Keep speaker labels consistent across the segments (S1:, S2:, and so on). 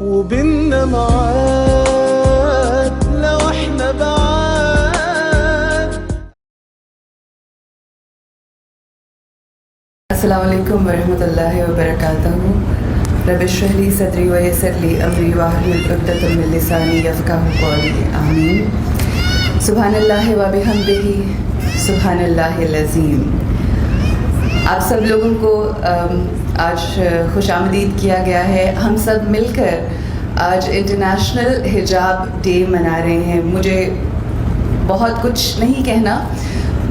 S1: وبيننا معاد لو احنا بعاد.
S2: السلام علیکم ورحمۃ اللہ وبرکاتہ. رب اشرح لی صدری ویسر لی امری واحلل عقدۃ من لسانی یفقہوا قولی. آمین. سبحان اللہ وبحمدہ سبحان اللہ العظیم. آپ سب لوگوں کو آج خوش آمدید کیا گیا ہے. ہم سب مل کر آج انٹرنیشنل حجاب ڈے منا رہے ہیں. مجھے بہت کچھ نہیں کہنا،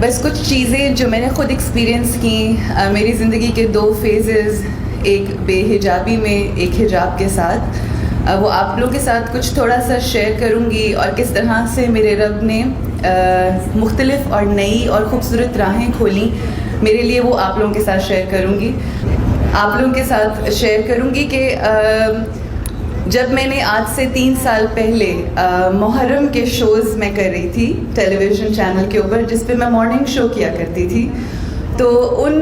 S2: بس کچھ چیزیں جو میں نے خود ایکسپیرینس کی. میری زندگی کے 2 فیزز، ایک بے حجابی میں، ایک حجاب کے ساتھ. وہ آپ لوگوں کے ساتھ کچھ تھوڑا سا شیئر کروں گی، اور کس طرح سے میرے رب نے مختلف اور نئی اور خوبصورت راہیں کھولیں میرے لیے، وہ آپ لوگوں کے ساتھ شیئر کروں گی. آپ لوگوں کے ساتھ شیئر کروں گی کہ جب میں نے آج سے 3 سال پہلے محرم کے شوز میں کر رہی تھی ٹیلی ویژن چینل کے اوپر، جس پہ میں مارننگ شو کیا کرتی تھی. تو ان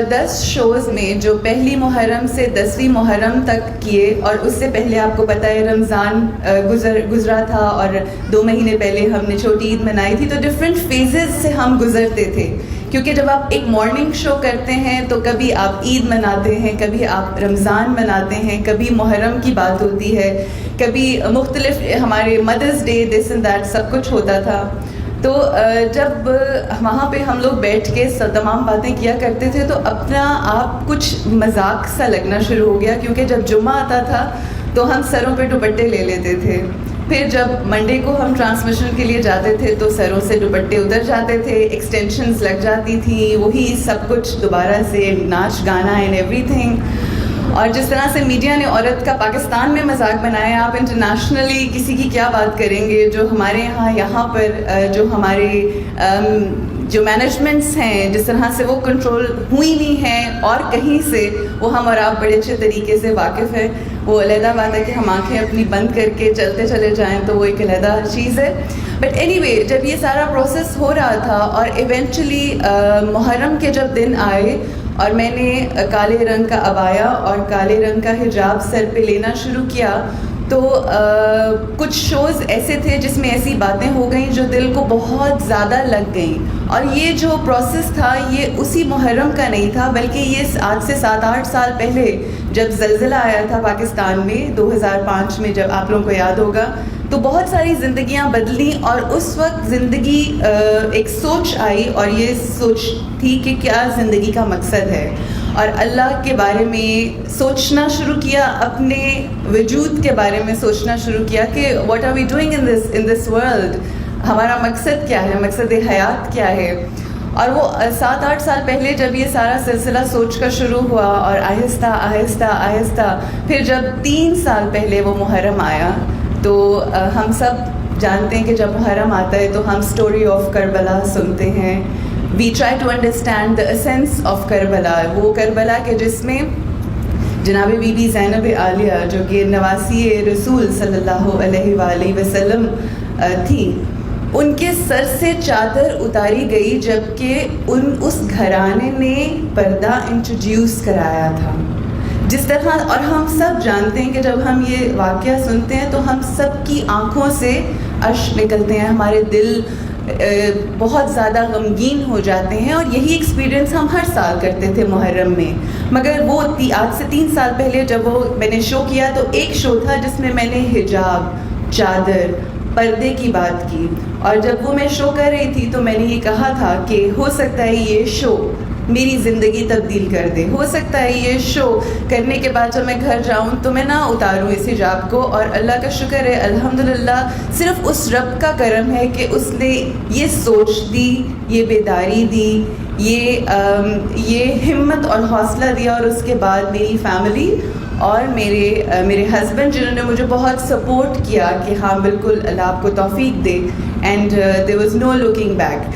S2: 10 شوز میں جو پہلی محرم سے 10ویں محرم تک کیے، اور اس سے پہلے آپ کو پتہ ہے رمضان گزرا تھا، اور 2 مہینے پہلے ہم نے چھوٹی عید منائی تھی. تو ڈفرینٹ فیزز سے ہم گزرتے تھے، کیونکہ جب آپ ایک مارننگ شو کرتے ہیں تو کبھی آپ عید مناتے ہیں، کبھی آپ رمضان مناتے ہیں، کبھی محرم کی بات ہوتی ہے، کبھی مختلف ہمارے مدرس ڈے، دس اینڈ دیٹ سب کچھ ہوتا تھا. تو جب وہاں پہ ہم لوگ بیٹھ کے تمام باتیں کیا کرتے تھے تو اپنا آپ کچھ مذاق سا لگنا شروع ہو گیا، کیونکہ جب جمعہ آتا تھا تو ہم سروں پہ دوپٹے لے لیتے تھے. پھر جب منڈے کو ہم ٹرانسمیشن کے لیے جاتے تھے تو سروں سے دوپٹے اتر جاتے تھے، ایکسٹینشنز لگ جاتی تھیں، وہی سب کچھ دوبارہ سے ناچ گانا اینڈ ایوری تھنگ. اور جس طرح سے میڈیا نے عورت کا پاکستان میں مذاق بنایا، آپ انٹرنیشنلی کسی کی کیا بات کریں گے. جو ہمارے یہاں پر جو ہمارے جو مینجمنٹس ہیں، جس طرح سے وہ کنٹرول ہوئی نہیں ہیں، اور کہیں سے وہ ہم اور آپ بڑے اچھے طریقے سے واقف ہیں. وہ علیحدہ بات ہے کہ ہم آنکھیں اپنی بند کر کے چلتے چلے جائیں تو وہ ایک علیحدہ چیز ہے. بٹ اینی وے، جب یہ سارا پروسیس ہو رہا تھا اور ایونچولی محرم کے جب دن آئے اور میں نے کالے رنگ کا عبایا اور کالے رنگ کا حجاب سر پہ لینا شروع کیا، تو کچھ شوز ایسے تھے جس میں ایسی باتیں ہو گئیں جو دل کو بہت زیادہ لگ گئیں. اور یہ جو پروسیس تھا یہ اسی محرم کا نہیں تھا، بلکہ یہ آج سے 7-8 سال پہلے جب زلزلہ آیا تھا پاکستان میں 2005 میں، جب آپ لوگوں کو یاد ہوگا، تو بہت ساری زندگیاں بدلیں. اور اس وقت زندگی ایک سوچ آئی، اور یہ سوچ تھی کہ کیا زندگی کا مقصد ہے، اور اللہ کے بارے میں سوچنا شروع کیا، اپنے وجود کے بارے میں سوچنا شروع کیا کہ what are we doing in this world, ہمارا مقصد کیا ہے، مقصد حیات کیا ہے. اور وہ 7-8 سال پہلے جب یہ سارا سلسلہ سوچ کا شروع ہوا، اور آہستہ آہستہ آہستہ پھر جب 3 سال پہلے وہ محرم آیا، تو ہم سب جانتے ہیں کہ جب محرم آتا ہے تو ہم اسٹوری آف کربلا سنتے ہیں. We try to understand the essence of Karbala, وہ کربلا کے جس میں جناب بی بی زینب عالیہ، جو کہ نواسی رسول صلی اللہ علیہ وآلہ وسلم تھیں، ان کے سر سے چادر اتاری گئی جبکہ اس گھرانے نے پردہ انٹروڈیوس کرایا تھا. جس طرح، اور ہم سب جانتے ہیں کہ جب ہم یہ واقعہ سنتے ہیں تو ہم سب کی آنکھوں سے اشک نکلتے ہیں، ہمارے دل بہت زیادہ غمگین ہو جاتے ہیں. اور یہی ایکسپیرینس ہم ہر سال کرتے تھے محرم میں. مگر وہ آج سے 3 سال پہلے جب وہ میں نے شو کیا تو ایک شو تھا جس میں میں نے حجاب، چادر، پردے کی بات کی. اور جب وہ میں شو کر رہی تھی تو میں نے یہ کہا تھا کہ ہو سکتا ہے یہ شو میری زندگی تبدیل کر دے، ہو سکتا ہے یہ شو کرنے کے بعد جب میں گھر جاؤں تو میں نہ اتاروں اس حجاب کو. اور اللہ کا شکر ہے، الحمدللہ، صرف اس رب کا کرم ہے کہ اس نے یہ سوچ دی، یہ بیداری دی، یہ ہمت اور حوصلہ دیا. اور اس کے بعد میری فیملی اور میرے ہسبینڈ، جنہوں نے مجھے بہت سپورٹ کیا کہ ہاں بالکل اللہ آپ کو توفیق دے، and there was no looking back.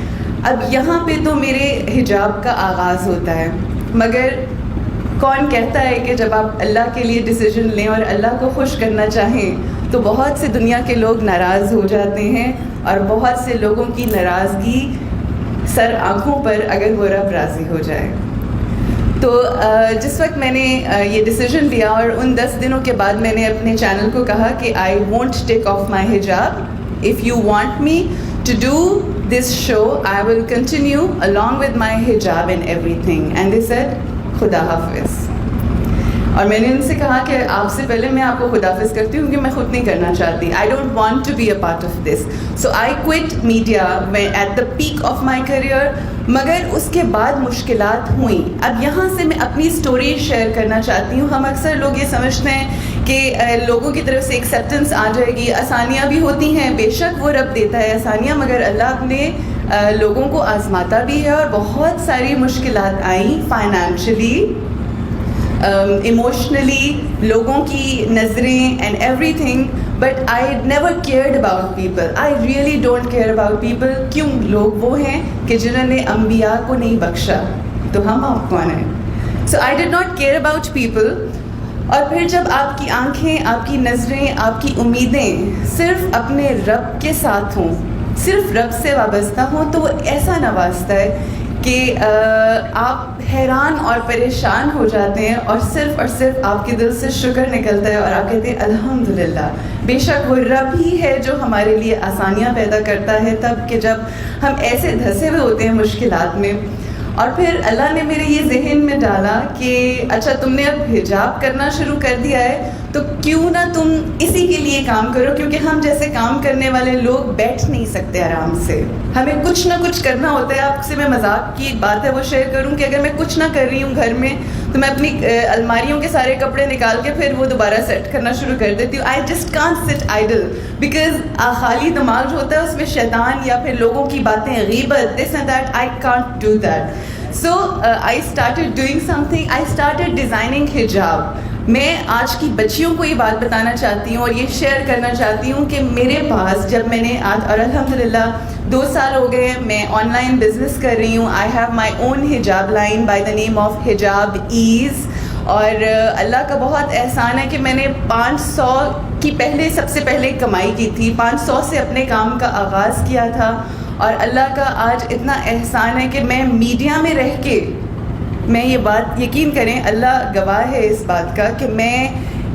S2: اب یہاں پہ تو میرے حجاب کا آغاز ہوتا ہے، مگر کون کہتا ہے کہ جب آپ اللہ کے لیے ڈیسیجن لیں اور اللہ کو خوش کرنا چاہیں تو بہت سے دنیا کے لوگ ناراض ہو جاتے ہیں، اور بہت سے لوگوں کی ناراضگی سر آنکھوں پر اگر وہ رب راضی ہو جائے. تو جس وقت میں نے یہ ڈیسیجن لیا اور ان 10 دنوں کے بعد میں نے اپنے چینل کو کہا کہ I won't take off my حجاب، if you want me to do this show I will continue along with my hijab and everything, and they said خدا حافظ. اور میں نے ان سے کہا کہ آپ سے پہلے میں آپ کو خداحافظ کرتی ہوں کیونکہ میں خود نہیں کرنا چاہتی. I don't want to be a part of this. So I quit media at the peak of my career. مگر اس کے بعد مشکلات ہوئیں. اب یہاں سے میں اپنی اسٹوری شیئر کرنا چاہتی ہوں. ہم اکثر لوگ یہ سمجھتے ہیں کہ لوگوں کی طرف سے ایکسیپٹنس آ جائے گی، آسانیاں بھی ہوتی ہیں، بے شک وہ رب دیتا ہے آسانیاں، مگر اللہ اپنے لوگوں کو آزماتا بھی ہے. اور بہت ساری مشکلات آئیں، فائنینشلی، ایموشنلی، لوگوں کی نظریں اینڈ ایوری تھنگ. But I never cared about people. I really don't care about people. کیوں؟ لوگ وہ ہیں کہ جنہوں نے انبیاء کو نہیں بخشا، تو ہم آپ کون ہیں؟ So I did not care about people. اور پھر جب آپ کی آنکھیں، آپ کی نظریں، آپ کی امیدیں صرف اپنے رب کے ساتھ ہوں، صرف رب سے وابستہ ہوں، تو وہ ایسا نوازتا ہے کہ آپ حیران اور پریشان ہو جاتے ہیں، اور صرف آپ کے دل سے شکر نکلتا ہے اور آپ کہتے ہیں الحمدللہ. بے شک وہ رب ہی ہے جو ہمارے لیے آسانیاں پیدا کرتا ہے تب کہ جب ہم ایسے دھسے ہوئے ہوتے ہیں مشکلات میں. اور پھر اللہ نے میرے یہ ذہن میں ڈالا کہ اچھا تم نے اب حجاب کرنا شروع کر دیا ہے تو کیوں نہ تم اسی کے لیے کام کرو، کیونکہ ہم جیسے کام کرنے والے لوگ بیٹھ نہیں سکتے آرام سے، ہمیں کچھ نہ کچھ کرنا ہوتا ہے. آپ سے میں مذاق کی ایک بات ہے وہ شیئر کروں کہ اگر میں کچھ نہ کر رہی ہوں گھر میں تو میں اپنی الماریوں کے سارے کپڑے نکال کے پھر وہ دوبارہ سیٹ کرنا شروع کر دیتی ہوں. آئی جسٹ کانٹ سٹ آئیڈل بیکاز خالی دماغ جو ہوتا ہے اس میں شیطان یا پھر لوگوں کی باتیں، غیبت، this and that, I can't do that. So I started doing something. I started designing hijab. میں آج کی بچیوں کو یہ بات بتانا چاہتی ہوں اور یہ شیئر کرنا چاہتی ہوں کہ میرے پاس جب میں نے آج، اور الحمدللہ 2 سال ہو گئے میں آن لائن بزنس کر رہی ہوں. آئی ہیو مائی اون حجاب line by the name of حجاب ایز. اور اللہ کا بہت احسان ہے کہ میں نے 500 کی سب سے پہلے کمائی کی تھی، 500 سے اپنے کام کا آغاز کیا تھا. اور اللہ کا آج اتنا احسان ہے کہ میں میڈیا میں رہ کے، میں یہ بات یقین کریں اللہ گواہ ہے اس بات کا کہ میں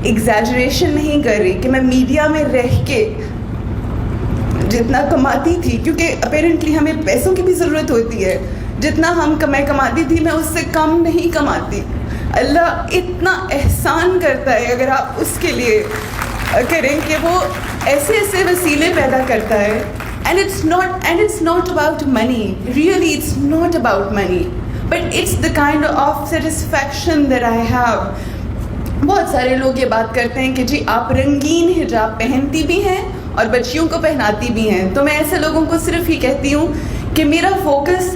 S2: ایگزیجریشن نہیں کر رہی، کہ میں میڈیا میں رہ کے جتنا کماتی تھی، کیونکہ اپیرنٹلی ہمیں پیسوں کی بھی ضرورت ہوتی ہے، جتنا میں کماتی تھی میں اس سے کم نہیں کماتی. اللہ اتنا احسان کرتا ہے اگر آپ اس کے لیے کریں کہ وہ ایسے وسیلے پیدا کرتا ہے. And it's not about money. Really, it's not about money. But it's the kind of satisfaction that I have. بہت سارے لوگ یہ بات کرتے ہیں کہ جی آپ رنگین حجاب پہنتی بھی ہیں اور بچیوں کو پہناتی بھی ہیں. تو میں ایسے لوگوں کو صرف ہی کہتی ہوں کہ میرا فوکس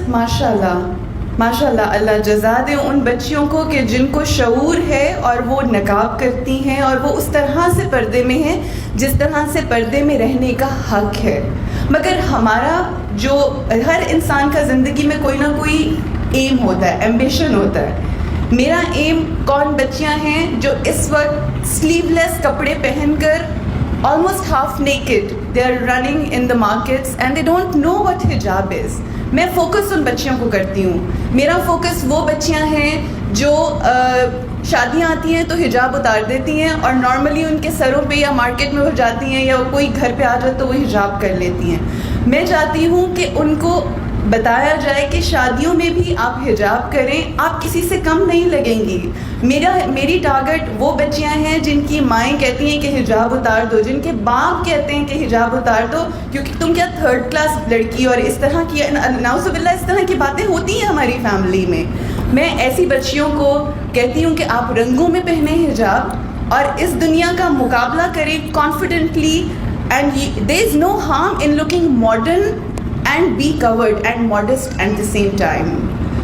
S2: ماشاءاللہ اللہ جزا دے ان بچیوں کو کہ جن کو شعور ہے اور وہ نقاب کرتی ہیں اور وہ اس طرح سے پردے میں ہیں جس طرح سے پردے میں رہنے کا حق ہے. مگر ہمارا جو ہر انسان کا زندگی میں کوئی نہ کوئی ایم ہوتا ہے، ایمبیشن ہوتا ہے. میرا ایم کون بچیاں ہیں جو اس وقت سلیو لیس کپڑے پہن کر almost half naked they are running in the markets and they don't know what hijab is. میں فوکس ان بچیوں کو کرتی ہوں. میرا فوکس وہ بچیاں ہیں جو شادیاں آتی ہیں تو حجاب اتار دیتی ہیں اور نارملی ان کے سروں پہ یا مارکیٹ میں وہ جاتی ہیں یا کوئی گھر پہ آ جائے تو وہ حجاب کر لیتی ہیں. میں چاہتی ہوں کہ ان کو بتایا جائے کہ شادیوں میں بھی آپ حجاب کریں، آپ کسی سے کم نہیں لگیں گی. میری ٹارگٹ وہ بچیاں ہیں جن کی مائیں کہتی ہیں کہ حجاب اتار دو، جن کے باپ کہتے ہیں کہ حجاب اتار دو کیونکہ تم کیا 3rd کلاس لڑکی، اور اس طرح کی نعوذ باللہ اس طرح کی باتیں ہوتی ہیں ہماری فیملی میں. میں ایسی بچیوں کو کہتی ہوں کہ آپ رنگوں میں پہنیں حجاب اور اس دنیا کا مقابلہ کریں confidently. And there is no harm in looking modern and be covered and modest at the same time.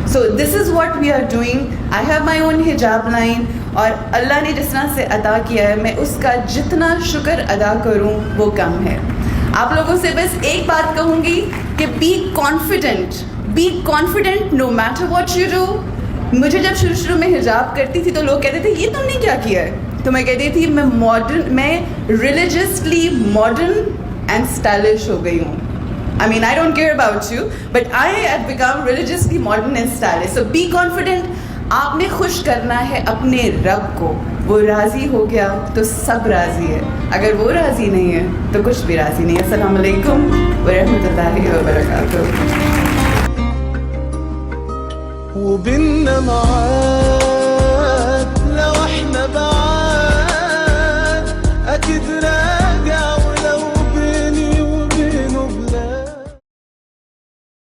S2: So this is what we are doing. I have my own hijab line اور اللہ نے جس طرح سے عطا کیا ہے میں اس کا جتنا شکر ادا کروں وہ کم ہے. آپ لوگوں سے بس ایک بات کہوں گی کہ be confident no matter what you do. مجھے جب شروع میں حجاب کرتی تھی تو لوگ کہتے تھے یہ تم نے کیا کیا ہے، تو میں کہتی تھی میں religiously modern and stylish ہو گئی ہوں. I mean, I don't care about you, but I have become religiously modern and stylish. So be confident. آپ نے خوش کرنا ہے اپنے رب کو. وہ راضی ہو گیا تو سب راضی ہے, اگر وہ راضی نہیں ہے تو کچھ بھی راضی نہیں ہے. السلام علیکم ورحمۃ اللہ وبرکاتہ.
S1: وبيننا معاد